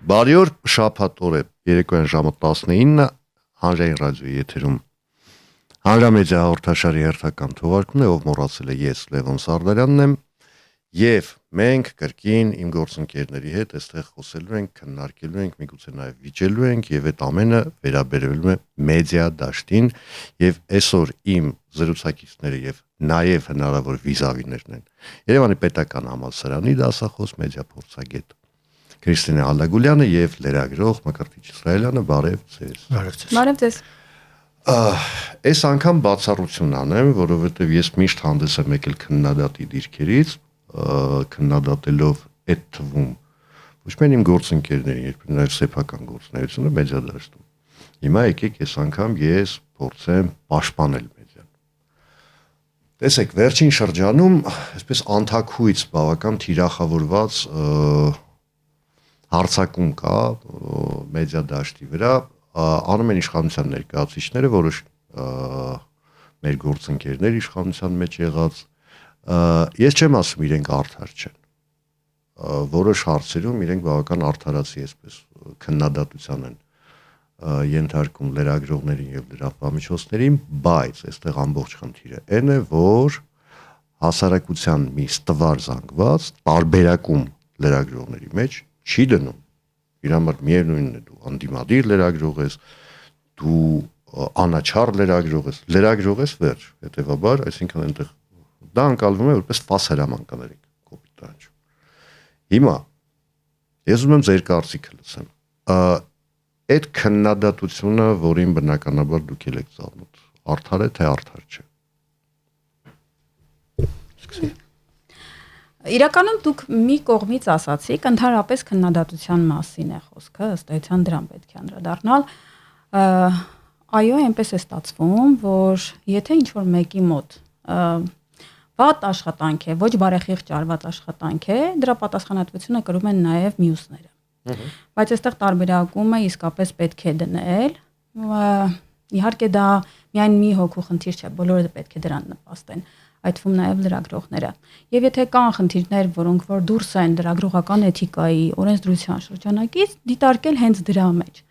Բարի օր, շաբաթ օր է, երեկոյան ժամը 19-ը, հանրային ռադիոյի եթերում Հանրամեդիա հաղորդաշարի հերթական թողարկումն է, ով մոռացել է ես Լևոն Սարդարյանն եմ, եւ մենք կրկին իմ գործընկերների հետ այստեղ խոսելու ենք, քննարկելու ենք, միգուցե նաեւ վիճելու ենք եւ այդ ամենը վերաբերվում է մեդիա դաշտին եւ այսօր իմ զրուցակիցները եւ նաեւ հնարավոր վիզավիներն են Երևանի Պետական համալսարանի դասախոս մեդիա փորձագետ Քրիստինե Ալագուլյանը եւ լրագրող Մկրտիչ Իսրայելյանը, բարև ձեզ։ Բարև ձեզ։ Այս անգամ բացառություն անեմ, որովհետեւ ես միշտ հանդես եմ եկել քննադատի դիրքերից, քննադատելով այդ թվում ոչ միայն իմ գործընկերներին, երբ նաեւ սեփական գործունեությունը մեդիա դաշտում։ Հիմա եկեք այս անգամ ես փորձեմ պաշտպանել մեդիան։ Տեսեք, վերջին շրջանում այսպես անթաքույց բավական թիրախավորված հարցակում կա մեդիա դաշտի վրա, անում են իշխանության ներկայացուցիչները, որոշ մեր գործընկերներ իշխանության մեջ եղած, ես չեմ ասում իրենք արդար չեն, որոշ հարցերում իրենք բավական արդարացի այսպես քննադատության են ենթարկում լրագրողներին եւ լրատվամիջոցներին, բայց այստեղ ամբողջ խնդիրը այն է, որ հասարակության մի ստվար զանգված տարբերակում լրագրողների մեջ չի դնում, իր համար միևնույնն է դու անդիմադիր լրագրող ես, դու անաչառ լրագրող ես վերջ, հետևաբար, այսինքն այնտեղ դա անցալվում է որպես ֆաս հրամանկաների կոպիտ տանջում։ Հիմա ես ուզում եմ ձեր կարծիքը լսեմ։ Այդ քննադատությունը, որին բնականաբար դուք եք ծանոթ, արդար է թե արդար չէ։ Իրականում դուք մի կողմից ասացիք, ընդհանրապես քննադատության մասին է խոսքը, ըստ էության դրան պետք է անդրադառնալ։ Այո, այնպես է ստացվում, որ եթե ինչ-որ մեկի մոտ վատ աշխատանք է, ոչ բարեխիղճ արված աշխատանք է, դրա պատասխանատվությունը կրում են նաև մյուսները։ Բայց այստեղ տարբերակումը իսկապես պետք է դնել։ Իհարկե դա միայն մի հոգու խնդիր չէ, բոլորը պետք է դրան նպաստեն, այդ թվում նաև լրագրողները։ Եվ եթե կան խնդիրներ, որոնք որ դուրս են լրագրողական էթիկայի, օրենսդրության շրջանակից, դիտարկել հենց դրա մեջ։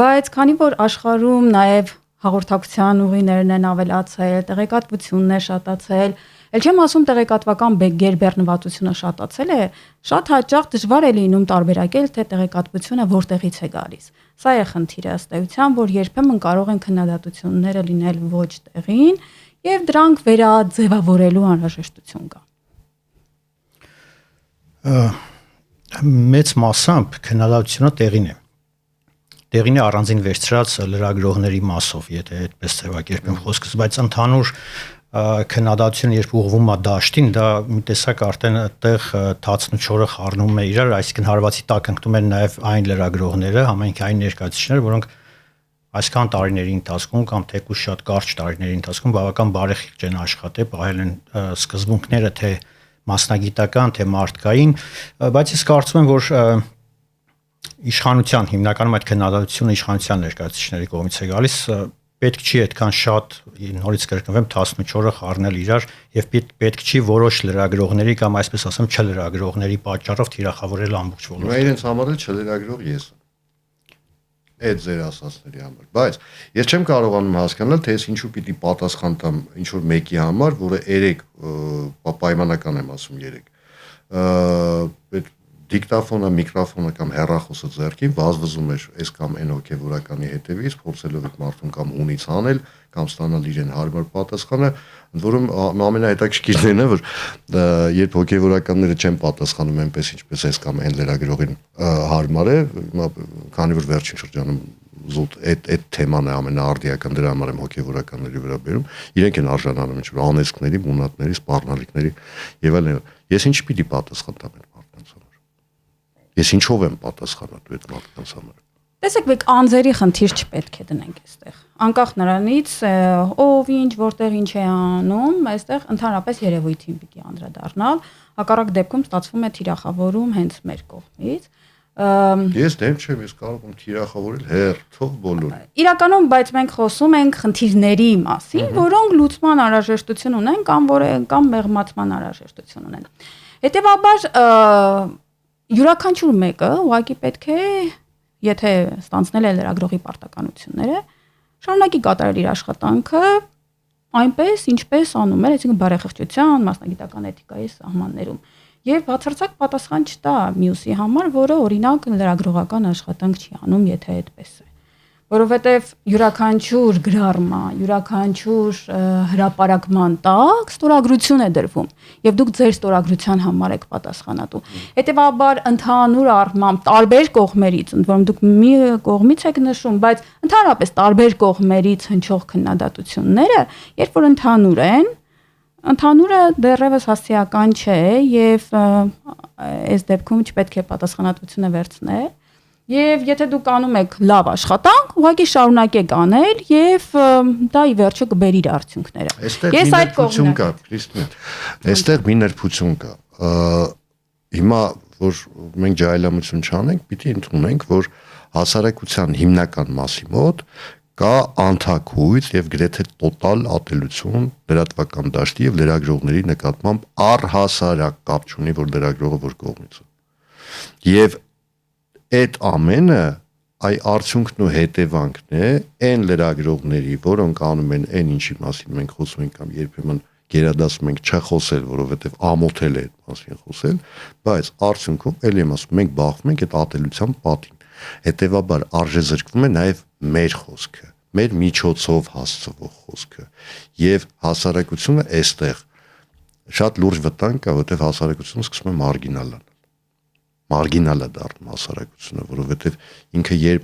Բայց քանի որ աշխարհում նաև հաղորդակցության ուղիներն են ավելացել, տեղեկատվությունն է շատացել, ել չեմ ասում տեղեկատվական գերբեռնվածությունը շատացել է, շատ հաճախ դժվար է լինում տարբերակել, թե տեղեկատվությունը որտեղից է գալիս։ Սա է խնդիրը ըստ էության, որ երբեմն կարող են քննադատությունները լինել ոչ տեղին, եւ դրանք վերաձևավորելու անհրաժեշտություն կա։ Մեծ մասամբ քննադատությունը տեղին է։ Տեղին է առանձին վերցրած լրագրողների մասով, եթե այդպես ձևակերպեմ խոսքս, բայց ընդհանուր քննադատությունը երբ ուղղվում է դաշտին, դա մի տեսակ արդեն այդտեղ թացն ու չորը խառնում է իրար, այսինքն հարվածի տակ ընկնում են նաև այն լրագրողները, համայնքային ներկայացուցիչները, որոնք այսքան տարիների ընթացքում կամ թեկուզ շատ կարճ տարիների ընթացքում բավական բարեխիղճ են աշխատել, պահել են սկզբունքները թե մասնագիտական, թե մարդկային, բայց ես կարծում եմ, որ իշխանության հիմնականում այդ քննադատությունը իշխանության ներկայացուցիչների կողմից է գալիս, պետք չի այդքան շատ նորից կրկնվեմ 14-ը խառնել իրար եւ պետք չի որոշ լրագրողների կամ այսպես ասեմ չլրագրողների պատճառով թիրախավորել ամբողջ ոլորտը։ Հիմա իրենց համար էլ չլրագրող ես այդ ձեր ասածների համար, բայց ես չեմ կարողանում հասկանալ, թե ես ինչու պիտի պատասխան տամ ինչ-որ մեկի համար, որը երեք պայմանական եմ ասում երեք, այդ դիկտաֆոնը, միկրոֆոնը կամ հեռախոսը ձեռքին վազվզում էր այս կամ այն հոգևորականի հետևից, փորձելով այդ մարդուն կամ ունից անել, կամ ստանալ իրեն հարմար պատասխանը, ընդ որում ամենահետաքրքիրն է, որ երբ հոգևորականները չեն պատասխանում այնպես ինչպես այս կամ այն լրագրողին հարմար է, քանի որ վերջին շրջանում զուտ այդ թեման է ամենաարդիական, դրա համար եմ հոգևորականների վրա բերում, իրենք են արժանանում ինչ-որ անեծքների, մունատների, սպառնալիքների եւ այլն։ Ես ինչ պիտի պատասխան տամ այդ մարդկանց համար։ Ես ինչով եմ պատասխանատու այդ մարդկանց համար։ Տեսեք, մենք անձերի խնդիր չպետք է դնենք այստեղ։ Անկախ նրանից, ով ինչ, որտեղ ինչ է անում, այստեղ ընդհանրապես երևույթին պիտի անդրադառնալ, հակառակ դեպքում ստացվում է թիրախավորում հենց մեր կողմից։ Ես դեմ չեմ, ես կարող եմ թիրախավորել հերթով բոլոր։ Իրականում, բայց մենք խոսում ենք խնդիրների մասին, որոնք լուծման անհրաժեշտություն ունեն կամ մեղմացման անհրաժեշտություն ունեն։ Հետևաբար յուրաքանչյուր մեկը ուղղակի պետք է, եթե ստանձնել է լրագրողի պարտականությունները, շարունակի կատարել իր աշխատանքը այնպես, ինչպես անում էր, այսինքն բարեխղճության, մասնագիտական էթիկայի սահմաններում։ Եվ բացարձակ պատասխան չտա մյուսի համար, որը օրինակ լրագրողական աշխատանք չի անում, եթե այդպես է։ Որովհետև յուրաքանչյուր գրառմա, յուրաքանչյուր հրապարակման տակ ստորագրություն է դրվում, եւ դուք ձեր ստորագրության համար եք պատասխանատու։ Հետևաբար ընդհանուր առմամբ տարբեր կողմերից, ընդ որում դուք մի կողմից եք նշում, բայց ընդհանրապես տարբեր կողմերից հնչող քննադատությունները, երբ որ ընդհանուր են, ընդհանուրը դեռևս հասցեական չէ եւ այս դեպքում չպետք է պատասխանատվությունը վերցնել։ Եվ եթե դուք անում եք լավ աշխատանք, ուղղակի շարունակեք անել եւ դա ի վերջո կբերի իր արդյունքները։ Ես այդ կողմն կա, Քրիստին։ Այստեղ մի ներբություն կա։ Հիմա որ մենք ջահելամություն չանենք, պիտի ընդունենք, որ հասարակության հիմնական մասի մոտ կա անթակույց եւ գրեթե տոտալ ատելություն լրատվական դաշտի եւ լրագրողների նկատմամբ առհասարակ կապ չունի, որ լրագրողը որ կողմից է։ Եվ այդ ամենը այ արդյունքն ու հետևանքն է այն լրագրողների, որոնք անում են այն ինչի մասին մենք խոսում ենք կամ երբեմն գերադասում ենք չխոսել, որովհետև ամոթել է այդ մասին խոսել, բայց արդյունքում ելի եմ ասում, մենք բախվում ենք այդ ատելության պատին։ Հետևաբար արժեզրկվում է նաև մեր խոսքը, մեր միջոցով հասցվող խոսքը, եւ հասարակությունը այստեղ շատ լուրջ վտանգ կա, որովհետև հասարակությունը սկսում է մարգինալը դառնում հասարակությունը, որովհետև ինքը երբ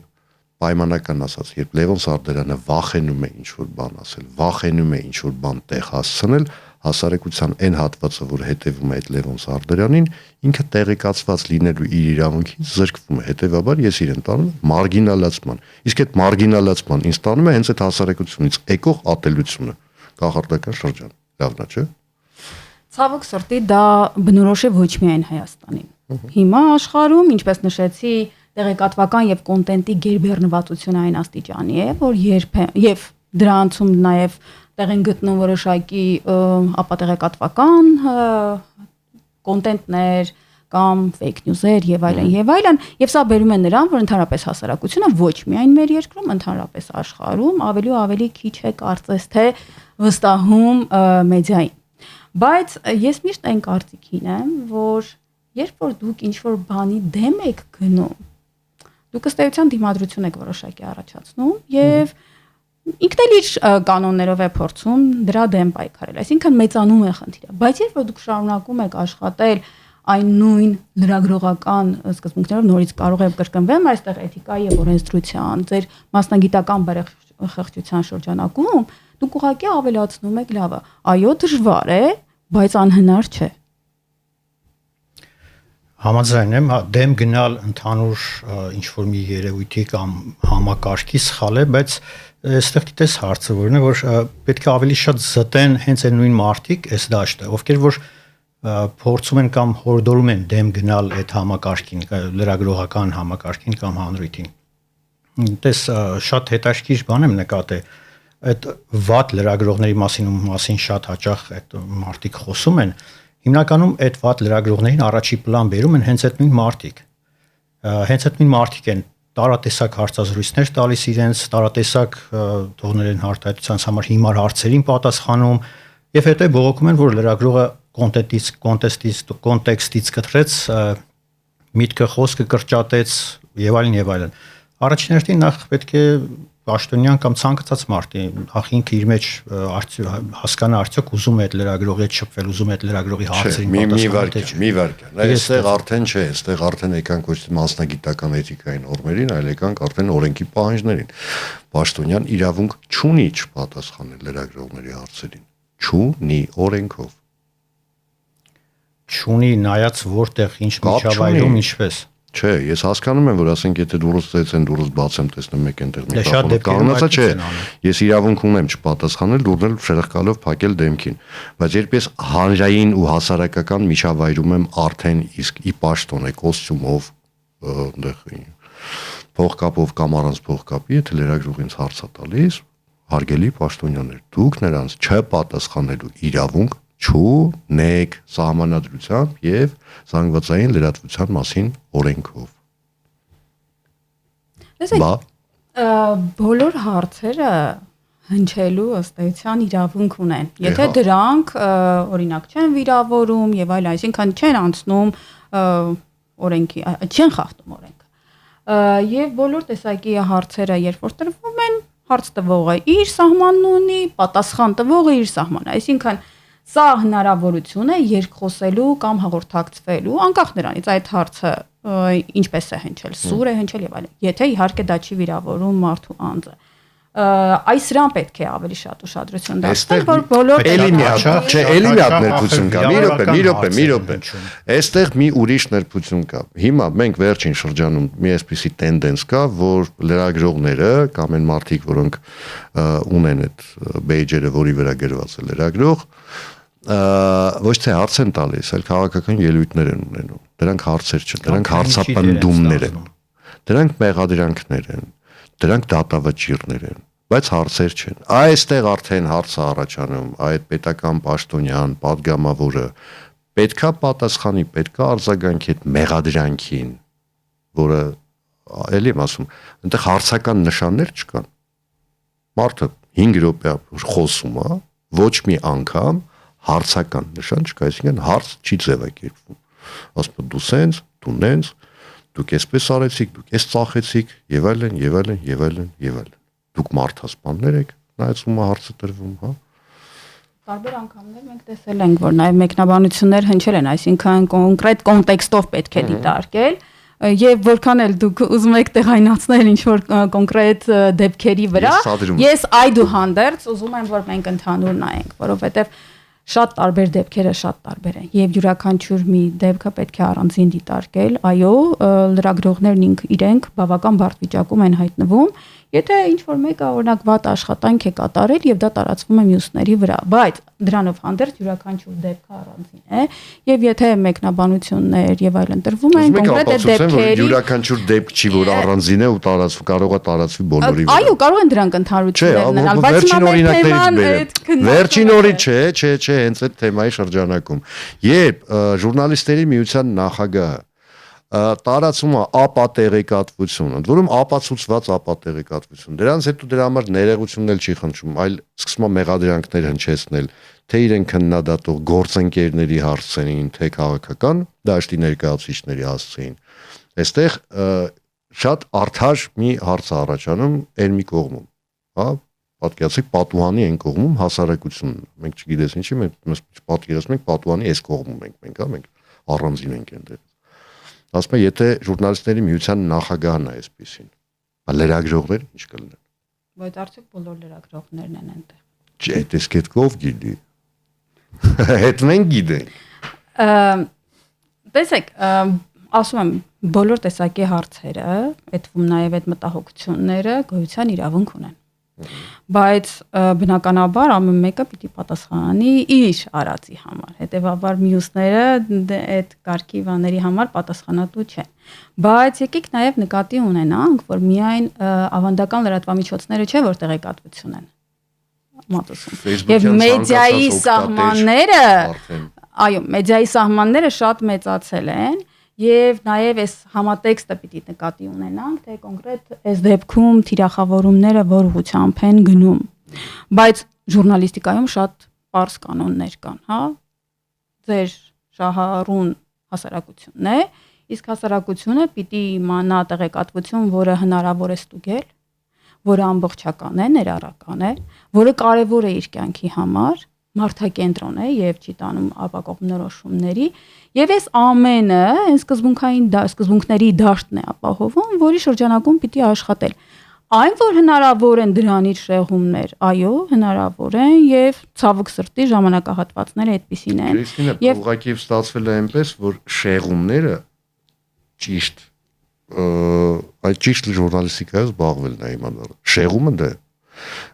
պայմանական ասած, երբ Լևոն Սարդարյանը վախենում է ինչ-որ բան ասել, վախենում է ինչ-որ բան տեղ հասցնել, հասարակության այն հատվածը, որ հետևում է այդ Լևոն Սարդարյանին, ինքը տեղեկացված լինելու իր իրավունքից զրկվում է, հետևաբար ես իրեն տանում եմ մարգինալացման, իսկ այդ մարգինալացման ինձ տանում է հենց այդ հասարակությունից եկող ատելությունը, կախարդական շրջան, լավն է, չէ՞։ Ցավոք սրտի դա բնորոշ է ոչ միայն Հայաստանին։ Հիմա աշխարհում, ինչպես նշեցի, տեղեկատվական եւ կոնտենտի գերբեռնվածությունը այն աստիճանի է, որ եւ դրանցում նաեւ տեղ են գտնում որոշակի ապատեղեկատվական կոնտենտներ կամ fake news-եր եւ այլն, եւ սա բերում է նրան, որ ընդհանրապես հասարակությունը ոչ միայն մեր երկրում, ընդհանրապես աշխարհում ավելի ու ավելի քիչ է կարծես թե վստահում մեդիային։ Բայց ես միշտ այն կարծիքին եմ, որ երբ որ դուք ինչ-որ բանի դեմ եք գնում, դուք ըստ էության դիմադրություն եք որոշակի առաջացնում եւ ինքն էլ իր կանոններով է փորձում դրա դեմ պայքարել, այսինքն մեծանում է խնդիրը, բայց երբ որ դուք շարունակում եք աշխատել այն նույն լրագրողական սկզբունքներով, նորից կարող է կրկնվեմ այստեղ էթիկայի եւ օրենսդրության, ձեր մասնագիտական բարեխղճության շրջանակում, դուք ուղղակի ավելացնում եք լավը, այո, դժվար է, բայց անհնար չէ։ Համաձայն եմ, դեմ գնալ ընդհանուր ինչ-որ մի երևույթի կամ համակարգի սխալ է, բայց այստեղ գիտես հարցը որն է, որ պետք է ավելի շատ զտեն հենց այն նույն մարդիկ այս դաշտը, ովքեր որ փորձում են կամ հորդորում են դեմ գնալ այդ համակարգին, լրագրողական համակարգին կամ հանրույթին։ Դες շատ հետաքրքիր բան եմ նկատել, այդ վատ լրագրողների մասին շատ հաճախ այդ մարդիկ խոսում են, հիմնականում այդ վատ լրագրողներին առաջի պլան բերում են հենց այդ նույն մարդիկ։ Հենց այդ նույն մարդիկ են տարատեսակ հարցազրույցներ տալիս իրենց, տարատեսակ թողնել են հարթայության համար հիմար հարցերին պատասխանում եւ հետո բողոքում են, որ լրագրողը կոնտեքստից կտրեց, միտքը խոսքը կրճատեց եւ այլն եւ այլն։ Առաջին հերթին նախ պետք է Պաշտոնյան կամ ցանկացած մարդի ինքը իր մեջ հասկանա արդյոք ուզում է այդ լրագրողի հետ շփվել, ուզում է այդ լրագրողի հարցերին պատասխանել։ Մի վարքյան, այստեղ արդեն չէ, այստեղ արդեն եկանք ոչ թե մասնագիտական էթիկայի նորմերին, այլ եկանք արդեն օրենքի պահանջներին։ Պաշտոնյան իրավունք չունի չպատասխանել լրագրողների հարցերին։ Չունի օրենքով։ Չունի նայած որտեղ ինչ միջավայրում ինչպես։ Չէ, ես հասկանում եմ, որ ասենք եթե դուրս ծեցեն, դուրս բացեմ, տեսնեմ մեկ այնտեղ միկրոֆոնը կանգնած է, չէ։ Ես իրավունք ունեմ չպատասխանել, դուրնել շրխկալով փակել դեմքին, բայց երբ ես հանրային ու հասարակական միջավայրում եմ արդեն իսկ ի պաշտոն է կոստյումով, այնտեղ փողկապով կամ առանց փողկապի, եթե լրագրող ինձ հարց է տալիս, հարգելի պաշտոնյաներ, դուք նրանց չպատասխանելու իրավունք չունեք սահմանադրությամբ եւ զանգվածային լրատվության մասին օրենքով։ Բա բոլոր հարցերը հնչելու ըստ էության իրավունք ունեն։ Եթե դրանք օրինակ չեն վիրավորում եւ այլ, այսինքն չեն անցնում օրենքի, չեն խախտում օրենքը։ Եվ բոլոր տեսակի հարցերը, երբ որ տրվում են, հարց տվողը իր սահմանն ունի, պատասխան տվողը իր սահմանը։ Այսինքն սա հնարավորություն է երկխոսելու կամ հաղորդակցվելու, անկախ նրանից այդ հարցը ինչպես է հնչել, սուր է հնչել եւ այլն։ Եթե իհարկե դա չի վիրավորում մարդու անձը։ Այս սրան պետք է ավելի շատ ուշադրություն դարձնել, որ բոլոր էլիմիատ ներբություն կա։ Մի րոպե։ Այստեղ մի ուրիշ ներբություն կա։ Հիմա մենք վերջին շրջանում մի այսպիսի տենդենս կա, որ լրագրողները կամ այն մարդիկ, որոնք ունեն այդ բեյջերը, որի վրա գրված է լրագրող, ոչ թե հարց են տալիս, այլ քաղաքական ելույթներ են ունենում։ Դրանք հարցեր չեն, դրանք հարցապնդումներ են։ Դրանք մեղադրանքներ են։ Դրանք դատավճիռներ են, բայց հարցեր չեն։ Այստեղ արդեն հարց է առաջանում, այդ պետական պաշտոնյան, падգամավորը պետքա պատասխանի, պետքա արձագանքի այդ մեղադրանքին, որը էլի եմ ասում, այնտեղ հարցական նշաններ չկան։ Մարդը 5 րոպե խոսում է, ոչ մի անգամ հարցական նշան չկա, այսինքն հարց չի ձևակերպվում։ Ասում դու սենց, դու նենց, դուք այսպես արեցիք, դուք այս ծախեցիք եւ այլն։ Դուք մարդասպաններ եք, նայած ում հարցը տրվում, հա։ Տարբեր անգամներ մենք տեսել ենք, որ նաեւ մեկնաբանություններ հնչել են, այսինքն կոնկրետ կոնտեքստով պետք է դիտարկել, եւ որքան էլ դուք ուզում եք տեղայնացնել ինչ որ կոնկրետ դեպքերի վրա, ես այդուհանդերձ ուզում եմ, որ մենք ընդհանուր նայենք, որովհետեւ շատ տարբեր դեպքերը շատ տարբեր են եւ յուրաքանչյուր մի դեպքը պետք է առանձին դիտարկել։ Այո, լրագրողներն իրենք բավական բարդ վիճակում են հայտնվում, եթե ինչ որ մեկը օրինակ վատ աշխատանք է կատարել եւ դա տարածվում է մյուսների վրա, բայց դրանով հանդերձ յուրաքանչյուր դեպքը առանձին է եւ եթե մեկնաբանություններ եւ այլն տրվում են կոնկրետ դեպքերի յուրաքանչյուր դեպք չի որ առանձին է ու տարածվում կարող է տարածվի բոլորի վրա։ Այո, կարող են դրանք ընդհանրություններ ունենալ, բայց հիմա մենք թեման վերջին օրից չէ, հենց այդ թեմայի շրջանակում։ Երբ ժուրնալիստների միության նախագահը տարածում է ապատեղեկատվություն, ընդ որում ապացուցված ապատեղեկատվություն։ Դրանց հետո դրա համար ներողությունն էլ չի խնդրում, այլ սկսում է մեղադրանքներ հնչեցնել, թե իրեն քննադատող գործընկերների հարցերին, թե քաղաքական դաշտի ներկայացուցիչների հասցեին։ Այստեղ շատ արդար մի հարց է առաջանում այն մի կողմում, հա, պատկերացրեք պատուհանի այն կողմում հասարակությունն։ Մենք չգիտես ինչի, մենք պատկերացնում ենք պատուհանի այս կողմում ենք մենք, հա, մենք առանձին ենք այնտեղ։ Ասում եմ, եթե ժուրնալիստների միության նախագահն է այսպեսին, լրագրողներ ինչ կլինեն։ Բայց արդյոք բոլոր լրագրողներն են այնտեղ։ Չէ, այս կետքով գիտի։ Հետ մենք գիտենք։ Տեսեք, ասում եմ, բոլոր տեսակի հարցերը, այդվում նաև այդ մտահոգությունները գոյության իրավունք ունեն։ Բայց բնականաբար ամեն մեկը պիտի պատասխանի իր արածի համար։ Հետևաբար մյուսները այդ կարգի բաների համար պատասխանատու չեն։ Բայց եկեք նաև նկատի ունենանք, որ միայն ավանդական լրատվամիջոցները չէ, որ տեղեկատվություն են մատուցում։ Եվ մեդիայի սահմանները, այո, մեդիայի սահմանները շատ մեծացել են։ Եվ նաև այս համատեքստը պիտի նկատի ունենանք, թե կոնկրետ այս դեպքում թիրախավորումները որ ուղղությամբ են գնում։ Բայց ժուրնալիստիկայում շատ պարզ կանոններ կան, հա։ Ձեր շահառուն հասարակությունն է, իսկ հասարակությունը պիտի իմանա տեղեկատվություն, որը հնարավոր է ստուգել, որը ամբողջական է, ներառական է, որը կարևոր է իր կյանքի համար, մարդակենտրոն է եւ չի տանում ապակողմնորոշումների եւ այս ամենը այն սկզբունքների դաշտն է ապահովում, որի շրջանակում պիտի աշխատել։ Այն որ հնարավոր են դրանից շեղումներ, այո, հնարավոր են եւ ցավոք սրտի ժամանակահատվածները այդպեսին են։ Եվ ուղղակի ստացվել է այնպես, որ շեղումները ճիշտ այդ ճիշտ ժուրնալիստիկայով զբաղվելն է իմանալ։ Շեղումը դա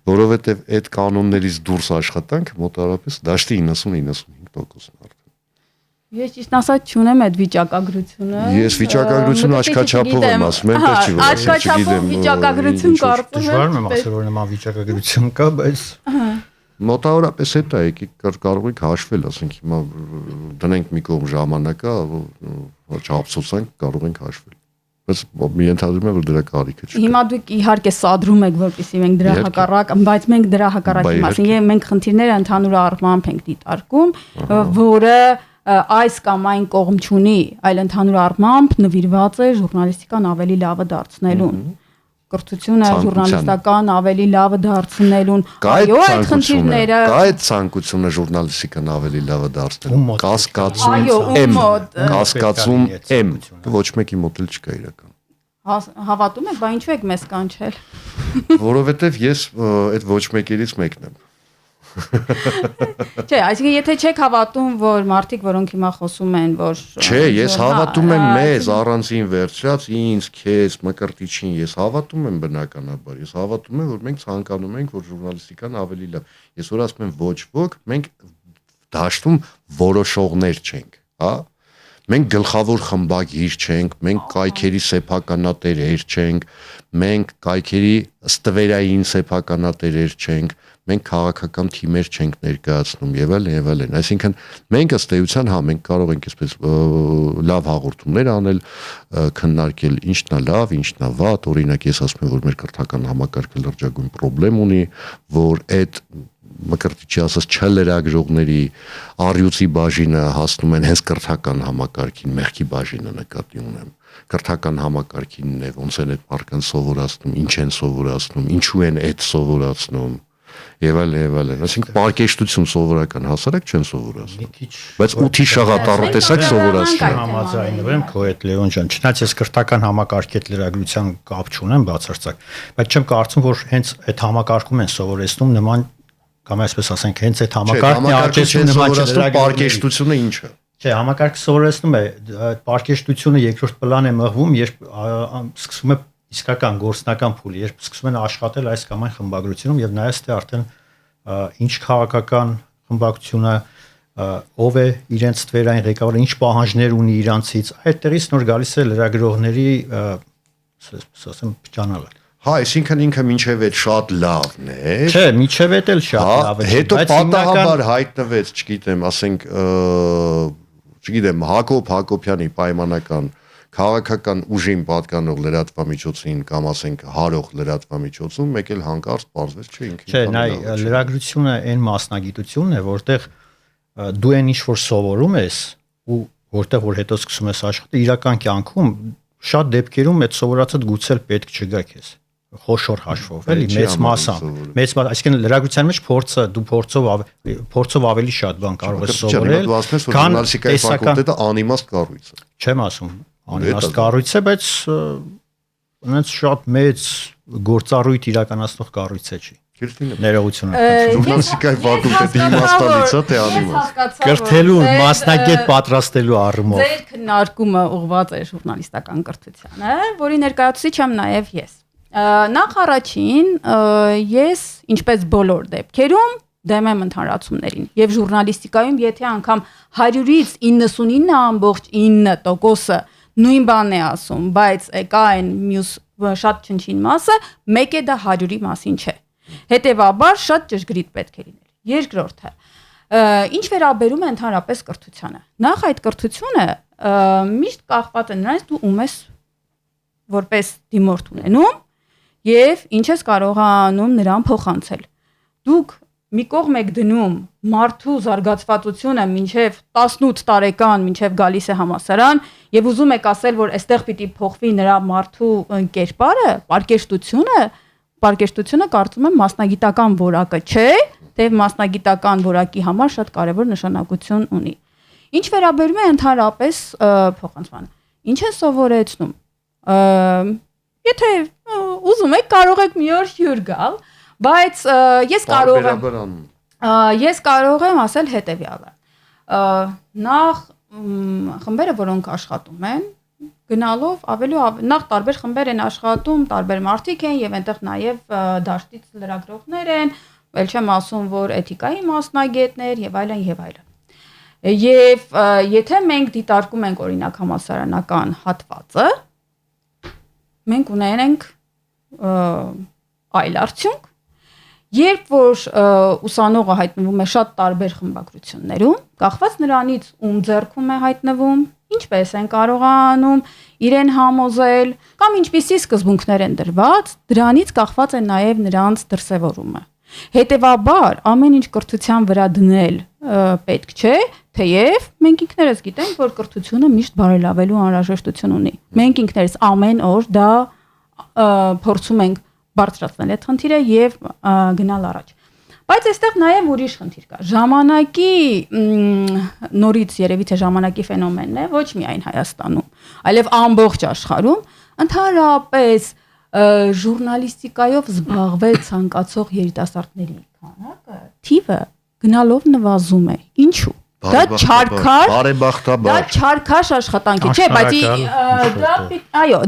որովհետև այդ կանոններից դուրս աշխատանք մոտավորապես դաշտի 90-95%-ն արդեն։ Ես ճիշտ ասած չունեմ այդ վիճակագրությունը։ Ես վիճակագրությունը աչքաչափով եմ ասում, այնպես չի որ աչքաչափով վիճակագրություն կարծում եմ։ Դժվար եմ ասել որ նման վիճակագրություն կա, բայց Մոտավորապես հետա եկեք կարող եք հաշվել, ասենք հիմա դնենք մի կողմ ժամանակա, չափսոսանք, կարող ենք հաշվել։ Բայց մի ենթադրում եմ, որ դրա կարիքը չկա։ Հիմա դուք իհարկե սադրում եք, որպեսզի մենք դրա հակառակ, բայց մենք դրա հակառակի մասին մենք խնդիրները ընդհանուր առմամբ ենք դիտարկում, որը այս կամ այն կողմ չունի, այլ ընդհանուր առմամբ նվիրված է ժուրնալիստիկան ավելի լավը դարձնելուն։ Կրթությունը ժուրնալիստական ավելի լավը դարձնելուն, այո, այդ խնդիրները կա այդ ցանկությունը ժուրնալիստիկան ավելի լավը դարձնելուն, կասկածում եմ, ոչ մեկի մոտ էլ չկա իրական։ Հավատում եք, բա ինչու եք մեզ կանչել։ Որովհետև ես այդ ոչ մեկերից մեկն եմ։ Չէ, այսինքն եթե չեք հավատում, որ մարդիկ, որոնք հիմա խոսում են, որ Չէ, ես հավատում եմ մեզ առանցին վերջրած ինձ, քեզ, Մկրտիչին, ես հավատում եմ բնականաբար։ Ես հավատում եմ, որ մենք ցանկանում ենք, որ ժուրնալիստիկան ավելի լավ։ Ես որ ասում եմ ոչ ոք, մենք դաշտում որոշողներ չենք, հա։ Մենք գլխավոր խմբագիր չենք, մենք կայքերի սեփականատերեր չենք, մենք կայքերի ստվերային սեփականատերեր չենք, մենք քաղաքական թիմեր չենք ներկայացնում եւ այլն։ Այսինքն մենք ըստ էության հա մենք կարող ենք այսպես լավ հաղորդումներ անել, քննարկել ինչն է լավ, ինչն է վատ, օրինակ ես ասում եմ, որ մեր կրթական համակարգը լրջագույն խնդրեմ ունի, որ այդ Մկրտիչի ասած չլրագրողների առյուծի բաժինը հասնում են հենց կրթական համակարգին, մեղքի բաժինը նկատի ունեմ։ Կրթական համակարգինն է, ոնց են այդ մարդկանց սովորացնում, ինչ են սովորացնում, ինչու են այդ սովորացնում եւ այլն։ Այսինքն պարկեշտություն սովորական հասարակ չեն սովորացնում։ Բայց 8-ի շաղատառը տեսակ սովորացնում։ Համաձայնվում եմ քո հետ Լեոն ջան, չնայած ես կրթական համակարգի հետ լրագրության կապ չունեմ բացարձակ, բայց չեմ կարծում, որ հենց այդ համակարգում են սովորեցնում նման կամ այսպես ասենք հենց այդ համակարգն է աճեցնում նման պարկեշտությունը ինչը։ Չէ, համակարգը սովորեցնում է, պարկեշտությունը երկրորդ պլան է մղվում, երբ սկսվում է իսկական գործնական փուլը, երբ սկսում են աշխատել այս կամ այն խմբագրությունում եւ նայած թե արդեն ինչ քաղաքական խմբակցությունը ով է իրենց ստվերային ղեկավարը, ինչ պահանջներ ունի իրանցից, այդտեղից նոր գալիս է լրագրողների ասեմ ճանալը։ Հա, այսինքն ինքը մինչև այդ շատ լավն է։ Չէ, մինչև այդ էլ շատ լավ է։ Հետո պատահաբար հայտնվեց, չգիտեմ, ասենք, չգիտեմ, Հակոբ Հակոբյանի պայմանական քաղաքական ուժին պատկանող լրատվամիջոցին կամ ասենք հարող լրատվամիջոցում մեկ էլ հանկարծ պարզվեց չէ ինքը։ Չէ, նայ լրագրությունը այն մասնագիտությունն է, որտեղ դու այն ինչ որ սովորում ես ու որտեղ որ հետո սկսում ես աշխատել իրական կյանքում շատ դեպքերում այդ սովորածդ գուցե պետք չգա քեզ խոշոր հաշվով էլի մեծ մասամբ այսինքն լրագրության մեջ դու փորձով ավելի շատ բան կարող ես սովորել քան ֆակուլտետը անիմաստ կառույց է չեմ ասում անիմաստ կառույց է բայց ունենց շատ մեծ գործառույթ իրականացնող կառույց է չի ներողություն ժուրնալիստիկայի ֆակուլտետի իմաստալից է թե անիմաստ կրթելու մասնագետ պատրաստելու առումով ձեր քննարկումը ուղղված է ժուրնալիստական կրթությանը որի ներկայացուցիչ եմ նաև ես նախ առաջին ես ինչպես բոլոր դեպքերում դեմ եմ ընդհանրացումներին եւ ժուրնալիստիկայում եթե անգամ 100-ից 99.9%-ը նույն բանն է ասում բայց եկա այն մյուս շատ չնչին մասը մեկ է դա 100-ի մասին չէ հետեւաբար շատ ճշգրիտ պետք է լինել երկրորդը ինչ վերաբերում է ընդհանրապես կրթությանը նախ այդ կրթությունը միշտ կախված է նրանից դու ում ես որպես դիմորդ ունենում եւ ինչ ես կարողանում նրան փոխանցել դուք մի կողմ եք դնում մարդու զարգացվածությունը մինչև 18 տարեկան մինչև գալիս է համասարան եւ ուզում եք ասել որ այստեղ պիտի փոխվի նրա մարդու կերպարը պարկեշտությունը կարծում եմ մասնագիտական որակը չէ դեպ մասնագիտական որակի համար շատ կարևոր նշանակություն ունի ինչ վերաբերում է ընդհանրապես փոխանցմանը ինչ է սովորեցնում եթե ուզում եք կարող եք մի օր հյուր գալ բայց ես կարող եմ ասել հետեւյալը նախ խմբերը որոնք աշխատում են գնալով ավելի նախ տարբեր խմբեր են աշխատում տարբեր մարդիկ են եւ այնտեղ նաեւ դաշտից լրագրողներ են ել չեմ ասում որ էթիկայի մասնագետներ եւ այլն եւ եթե մենք դիտարկում ենք օրինակ համալսարանական հատվածը մենք ունենենք այլ արդյունք Երբ որ ուսանողը հայտնվում է շատ տարբեր խմբագրություններում, կախված նրանից ում ձեռքում է հայտնվում, ինչպես են կարողանում իրեն համոզել կամ ինչպիսի սկզբունքներ են դրված, դրանից կախված է նաև նրանց դրսևորումը։ Հետևաբար, ամեն ինչ կրթության վրա դնել պետք չէ, թեև մենք ինքներս գիտենք, որ կրթությունը միշտ բարելավելու անհրաժեշտություն ունի։ Մենք ինքներս ամեն օր դա փորձում ենք բարձրացնել այդ խնդիրը եւ գնալ առաջ։ Բայց այստեղ նաև ուրիշ խնդիր կա։ Ժամանակի նորից երևի թե ժամանակի ֆենոմենն է ոչ միայն Հայաստանում, այլև ամբողջ աշխարհում ընդհանրապես ժուրնալիստիկայով զբաղվել ցանկացող երիտասարդների քանակը թիվը գնալով նվազում է։ Ինչու՞։ Դա չարքար, բարեբախտաբար։ Դա չարքաշ աշխատանք է, չէ, բայց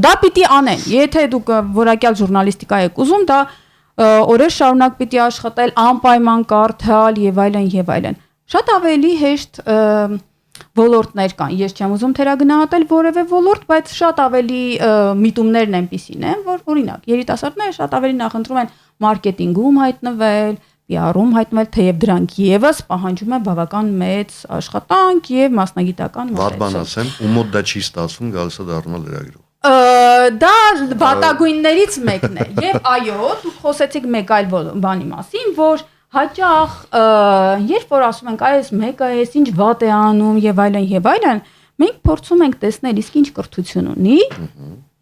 դա պիտի անեն։ Եթե դուք որակյալ ժուրնալիստիկա եք ուզում, դա օրեր շարունակ պիտի աշխատել, անպայման կարդալ եւ այլն եւ այլն։ Շատ ավելի հեշտ ոլորտներ կան։ Ես չեմ ուզում թերագնահատել որևէ ոլորտ, բայց շատ ավելի միտումներն այնպիսին են, որ օրինակ երիտասարդները շատ ավելի նախընտրում են մարքեթինգում հայտնվել, PR-ում հայտնվել, թեև դրանք եւս պահանջում է բավական մեծ աշխատանք եւ մասնագիտական մոտեցում։ Վատ բան ասեմ, ու մոտ դա չի ստացվում գալիս է դառնալ լրագրող։ Դա վատագույններից մեկն է։ Եվ այո, դուք խոսեցիք մեկ այլ բանի մասին, որ հաճախ երբ որ ասում ենք այս մեկը էս ինչ վատ է անում եւ այլն, մենք փորձում ենք տեսնել իսկ ինչ կրթություն ունի,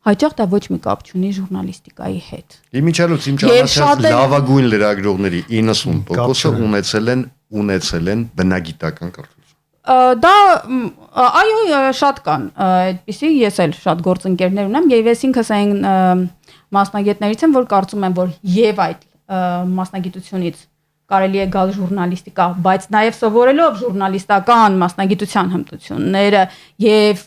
հաճախ դա ոչ մի կապ չունի ժուրնալիստիկայի հետ։ Իմիջիայլոց իմ ճանաչած լավագույն լրագրողների 90%-ը ունեցել են բնագիտական կրթություն։ Դա այո, շատ կան այդպիսի, ես էլ շատ գործընկերներ ունեմ եւ ես ինքս այն մասնագետներից եմ, որ կարծում եմ, որ եւ այդ մասնագիտությունից կարելի է գալ ժուրնալիստիկա, բայց նաև սովորելով ժուրնալիստական մասնագիտության հմտությունները եւ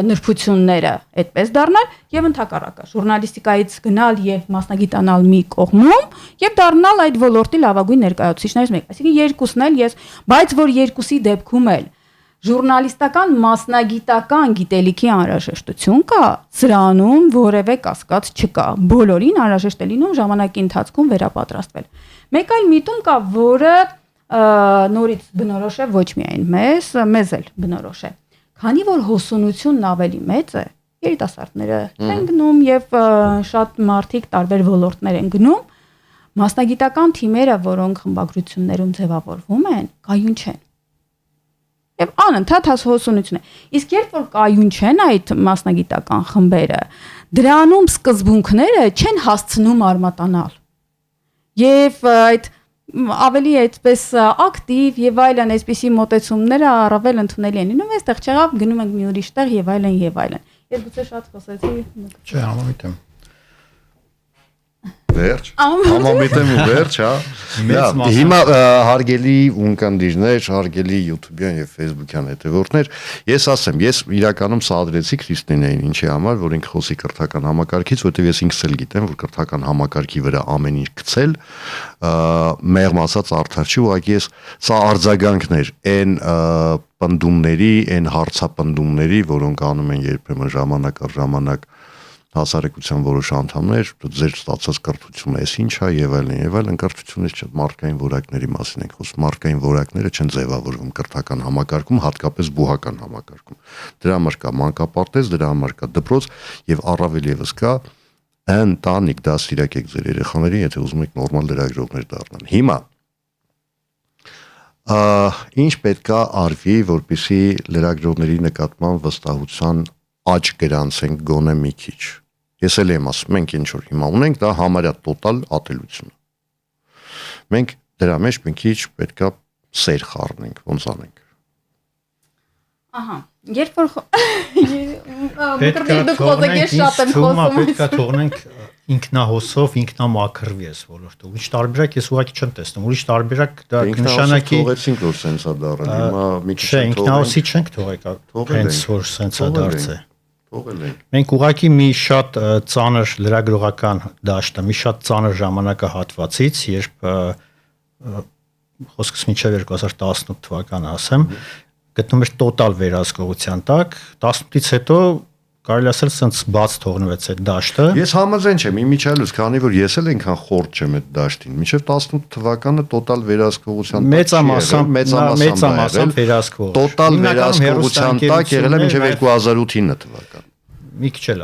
նրբությունները այդպես դառնալ եւ ընդհակառակը ժուրնալիստիկայից գնալ եւ մասնագիտանալ մի կողմում եւ դառնալ այդ ոլորտի լավագույն ներկայացուցիչներից մեկը։ Այսինքն երկուսն էլ ես, բայց որ երկուսի դեպքում էլ ժուրնալիստական մասնագիտական գիտելիքի անհրաժեշտություն կա, սրանում որևէ կասկած չկա։ Բոլորին անհրաժեշտ է լինում ժամանակի ընթացքում վերապատրաստվել։ Մեկ այլ միտում կա, որը նորից բնորոշ է ոչ միայն մեզ էլ բնորոշ է։ Քանի որ հոսունությունն ավելի մեծ է, երիտասարդները են գնում եւ շատ մարդիկ տարբեր ոլորտներ են գնում, մասնագիտական թիմերը, որոնք խմբագրություններում ձևավորվում են, կայուն չեն։ Եվ անընդհատ հոսունություն է։ Իսկ երբ որ կայուն չեն այդ մասնագիտական խմբերը, դրանում սկզբունքները չեն հասցնում արմատանալ։ Եվ այդ ավելի այդպես ակտիվ եւ այլն այսպիսի մոտեցումները առավել ընդունելի են լինում, այստեղ չեղավ գնում ենք մի ուրիշ տեղ եւ այլն եւ այլն։ Ես գուցե շատ խոսեցի։ Չէ, համամիտ եմ։ Վերջ։ Համամիտ եմ ու վերջ, հա։ Հիմա հարգելի ունկնդիրներ, հարգելի YouTube-յան եւ Facebook-յան հետևորդներ, ես ասեմ, ես իրականում սա ադրեցի Քրիստինեին, ինչի համար, որ ինքը խոսի կրթական համակարգից, որտեղ ես ինքս էլ գիտեմ, որ կրթական համակարգի վրա ամեն ինչ գցել, մեղմ ասած արդար չի, ուղղակի ես սա արձագանքներ այն պնդումների, այն հարցապնդումների, որոնք անում են երբեմն ժամանակ առ ժամանակ հասարակության որոշ անդամներ, ձեր ստացած կրթությունը էս ինչ է եւ այլն կրթությունից չէ, մարդկային որակների մասին ենք խոսում, մարդկային որակները չեն ձևավորվում կրթական համակարգում, հատկապես բուհական համակարգում։ Դրա համար կա մանկապարտեզ, դրա համար կա դպրոց եւ առավել եւս կա ընտանիք, դաստիարակեք ձեր երեխաներին, եթե ուզում եք նորմալ լրագրողներ դառնան։ Հիմա ինչ պետք է արվի, որպեսզի լրագրողների նկատմամբ վստահության աճ գրանցենք գոնե մի քիչ։ Ես էլ եմ ասում, մենք ինչ որ հիմա ունենք, դա համարյա տոտալ ատելություն։ Մենք դրա մեջ մի քիչ պետքա սեր խառնենք, ոնց անենք։ Ահա, երբ որ պետքա թողնենք ինքնահոսով ինքնամաքրվի այս ոլորտը։ Ուրիշ տարբերակ ես ուղղակի չեմ տեսնում։ Ուրիշ տարբերակ դա նշանակի թողեցինք որ սենսա դառել։ Հիմա մի քիչ ինքնահոսի չենք թողեկա, հենց որ սենսա դարձե։ Թողել ենք։ Մենք ուղղակի մի շատ ծանր լրագրողական դաշտը, մի շատ ծանր ժամանակահատվածից, երբ խոսքս մինչև 2018 թվականը ասեմ, գտնում էր տոտալ վերահսկողության տակ, 18-ից հետո կարելի ասել սենց բաց թողնվեց այդ դաշտը։ Ես համաձայն չեմ, իմիջիալուց, քանի որ ես էլ այնքան խորտ չեմ այդ դաշտին։ Մինչև 18 թվականը տոտալ վերահսկողության մեծամասամբ վերահսկվող։ Տոտալ վերահսկողության տակ եղել է մինչև 2008 թվական։ Մի քիչ էլ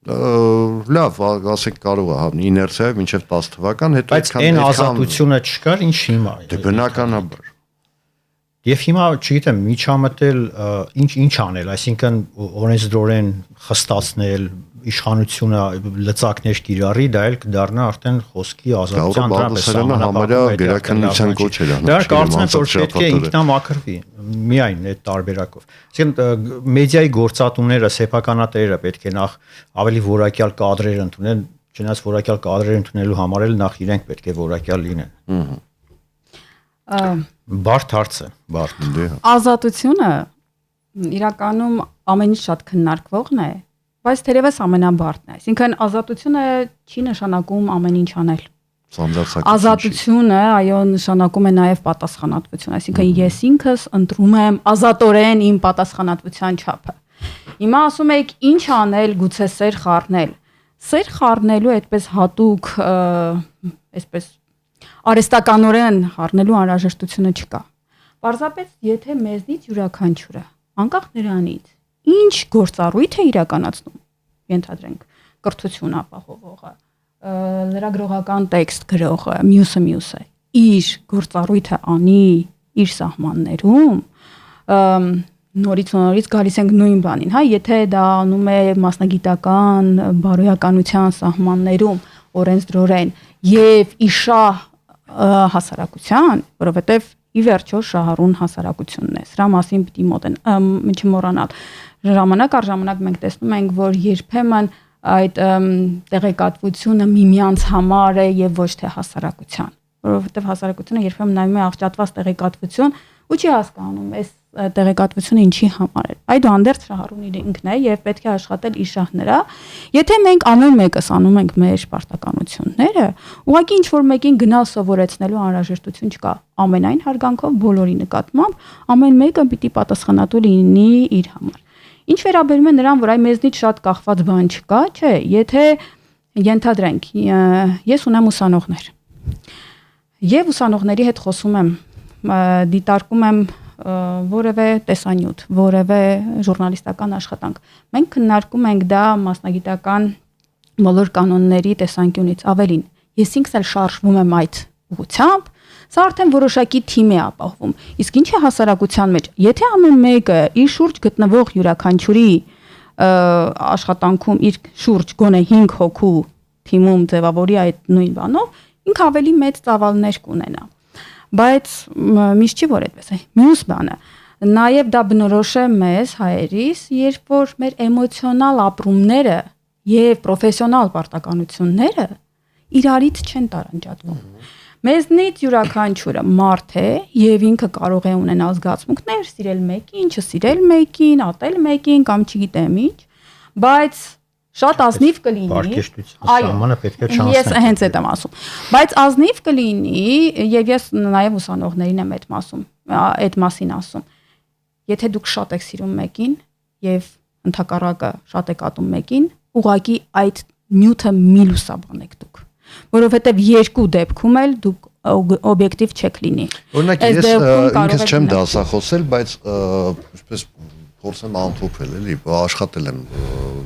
լավ, ասենք կարող է իներցիայով մինչև 10 թվական, հետո այդքան այն ազատությունը չկար, ինչ հիմա։ Դե բնականաբար։ Եվ հիմա, չգիտեմ, միջամտել ինչ անել, այսինքն օրենսդրորեն խստացնել իշխանությունը լծակներ կիրառի, դա էլ կդառնա արդեն խոսքի ազատության գրաքննության կոչել դա կարծում եմ, որ պետք է ինքնամաքրվի միայն այդ տարբերակով։ Այսինքն մեդիայի գործատուները, սեփականատերերը պետք է նախ ավելի որակյալ կադրեր ընդունեն, չնայած որակյալ կադրեր ընդունելու համար էլ նախ իրենք պետք է որակյալ լինեն։ Բարդ հարց է, բարդ։ Ազատությունը իրականում ամենից շատ քննարկվողն է, բայց թերևս ամենաբարդն է։ Այսինքն ազատությունը չի նշանակում ամեն ինչ անել։ Ազատությունը, այո, նշանակում է նաև պատասխանատվություն, այսինքն ես ինքս ընտրում եմ ազատորեն իմ պատասխանատվության չափը։ Հիմա ասում եք ինչ անել, գուցե սեր խառնել։ Սեր խառնելու այդպես հատուկ, այսպես արհեստականորեն խառնելու անհրաժեշտությունը չկա։ Պարզապես եթե մեզնից յուրաքանչյուրը, անկախ նրանից, ինչ գործառույթ է իրականացնում, ենթադրենք կրթություն ապահովողը, լրագրողական տեքստ գրողը, մյուսը, իր գործառույթը անի իր սահմաններում, նորից գալիս ենք նույն բանին, հա, եթե դա անում է մասնագիտական բարոյականության սահմաններում, օրենսդրորեն եւ իշահ հասարակության, որովհետեւ ի վերջո շահառուն հասարակությունն է։ Սրա մասին պիտի չմոռանալ։ Ժամանակ առ ժամանակ մենք տեսնում ենք, որ երբեմն այդ տեղեկատվությունը միմյանց համար է եւ ոչ թե հասարակության, որովհետեւ հասարակությունը երբեմն նայում է աղճատված տեղեկատվություն ու չի հասկանում այս տեղեկատվությունը ինչի համար է։ Այդուհանդերձ շահառուն ինքն է եւ պետք է աշխատել իր շահնրա։ Եթե մենք ամեն մեկս անում ենք մեր պարտականությունները, ուղղակի ինչ որ մեկին գնալ սովորեցնելու անհրաժեշտություն չկա։ Ամենայն հարգանքով բոլորի նկատմամբ ամեն մեկը պիտի պատասխանատու լինի իր համար։ Ինչ վերաբերում է նրան, որ այ մեզնից շատ կախված բան չկա, չէ, եթե ենթադրենք, ես ունեմ ուսանողներ եւ ուսանողների հետ խոսում եմ, դիտարկում եմ որևէ տեսանյութ, որևէ ժուրնալիստական աշխատանք։ Մենք քննարկում ենք դա մասնագիտական բոլոր կանոնների տեսանկյունից, ավելին։ Ես ինքս էլ շարժվում եմ այդ ուղղությամբ, սա արդեն որոշակի թիմ է ապահովում։ Իսկ ինչ է հասարակության մեջ։ Եթե ամեն մեկը իր շուրջ գտնվող յուրաքանչյուրի աշխատանքում իր շուրջ գոնե 5 հոգու թիմում ձևավորի այդ նույն բանով, ինքը ավելի մեծ ծավալներ կունենա։ Բայց միշտ չի որ այդպես է։ Մյուս բանը, նաև դա բնորոշ է մեզ հայերիս, երբ որ մեր էմոցիոնալ ապրումները եւ պրոֆեսիոնալ պարտականությունները իրարից չեն տարանջատվում։ Մեզնից յուրաքանչյուրը մարդ է եւ ինքը կարող է ունենալ զգացմունքներ, սիրել մեկին, չսիրել մեկին, ատել մեկին կամ չգիտեմ ինչ, բայց շատ ազնիվ կլինի, սահմանը պետք է չանցնի։ Ես հենց այդ եմ ասում։ Բայց ազնիվ կլինի, եւ ես նաեւ ուսանողներին եմ այդ մասին ասում։ Եթե դուք շատ եք սիրում մեկին եւ ընդհակառակը շատ եք ատում մեկին, ուղղակի այդ նյութը մի լուսաբանեք դուք, որովհետեւ երկու դեպքում էլ դուք օբյեկտիվ չեք լինի։ Օրինակ ես ինքս չեմ դասախոսել, բայց այսպես փորձեմ ամփոփել, էլի, աշխատել եմ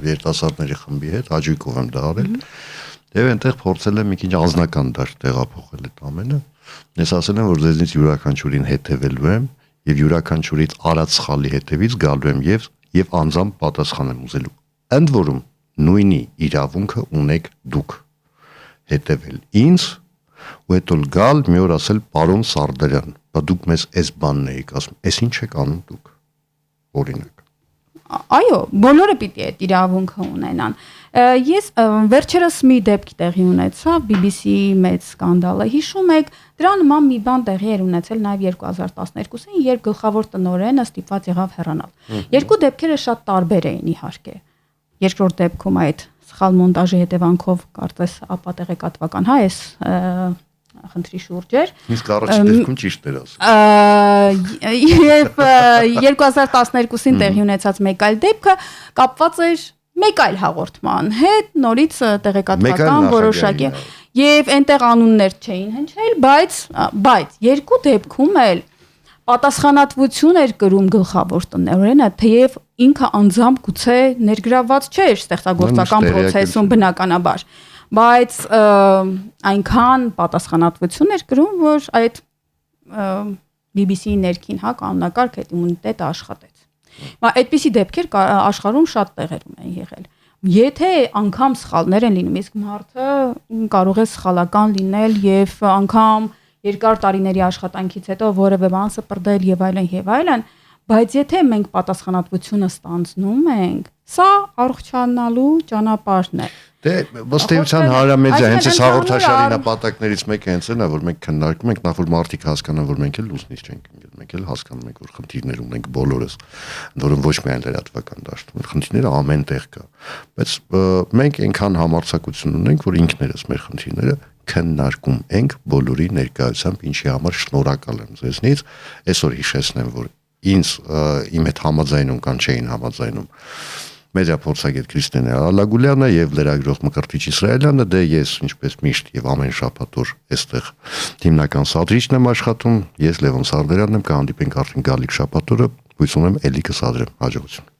երիտասարդների խմբի հետ, հաճույքով եմ դա արել։ Եվ այնտեղ փորձել եմ մի քիչ անձնական դաշտ տեղափոխել այդ ամենը։ Ես ասել եմ, որ ձեզնից յուրաքանչյուրին հետևելու եմ եւ յուրաքանչյուրից արած սխալի հետևից գալու եմ եւ անձամբ պատասխան եմ ուզելու։ Ընդ որում նույնի իրավունքը ունեք դուք հետևել ինձ ու հետո գալ մի օր ասել պարոն Սարդարյան, բա դուք մեզ այս բանն եք ասում, այս ինչ եք անում դուք։ Օրինակ։ Այո, բոլորը պիտի այդ իրավունքը ունենան։ Ես վերջերս մի դեպք տեղի ունեցա, BBC-ի մեծ սկանդալը, հիշում եք, դրա նման մի բան տեղի էր ունեցել նաև 2012-ին, երբ գլխավոր տնօրենը ստիպված եղավ հեռանալ։ Երկու դեպքերը շատ տարբեր էին իհարկե։ Երկրորդ դեպքում այդ սխալ մոնտաժի հետևանքով կարծես ապատեղեկատվական, հա, այս խնդրի շուրջ էր։ Իսկ առաջին դեպքում ճիշտ էր ասում։ Եվ 2012-ին տեղի ունեցած մեկ այլ դեպքը կապված էր մեկ այլ հաղորդման հետ, նորից տեղեկատվական որոշակի եւ այնտեղ անուններ չէին հնչել, բայց երկու դեպքում էլ պատասխանատվություն էր կրում գլխավոր տնօրենը, թեև ինքը անձամբ գուցե ներգրավված չէր ստեղծագործական process-ում բնականաբար, բայց այնքան պատասխանատվություն էր կրում, որ այդ BBC-ի ներքին կանոնակարգ այդ իմունիտետը աշխատեց։ Այդպիսի դեպքեր աշխարհում շատ տեղերում են եղել։ Եթե անգամ սխալներ են լինում, իսկ մարդը կարող է սխալական լինել եւ անգամ երկար տարիների աշխատանքից հետո որևէ բան սպրդել եւ այլն, բայց եթե մենք պատասխանատվությունը ստանձնում ենք, սա առողջանալու ճանապարհն է։ Դե ըստ էության հարամեդիա հենց այս հաղորդաշարի նպատակներից մեկը հենց այն է, որ մենք քննարկում ենք նախ որ մարդիկ հասկանան, որ մենք էլ լուսնից չենք ընկել, մենք էլ հասկանում ենք, որ խնդիրներ ունենք բոլորս, որոնք ոչ միայն լրատվական դաշտում, խնդիրները ամենտեղ կա, բայց մենք այնքան համարձակություն ունենք, որ ինքներս մեր խնդիրները քննարկում ենք բոլորի ներկայությամբ, ինչի համար շնորհակալ եմ ձեզնից, այսօր հիշեցնեմ, որ ինձ իմ հետ համաձայնում կան չէին համաձայնում մեդիա փորձագետ Քրիստինե Ալագուլյանը եւ լրագրող Մկրտիչ Իսրայելյանը, դե ես ինչպես միշտ եւ ամեն շաբաթ օր այստեղ հիմնական սադրիչն եմ աշխատում, ես Լևոն Սարդարյանն եմ, կհանդիպենք արդեն գալիք շաբաթ օրը, հույս ունեմ էլի կսադրեմ, հաջողություն։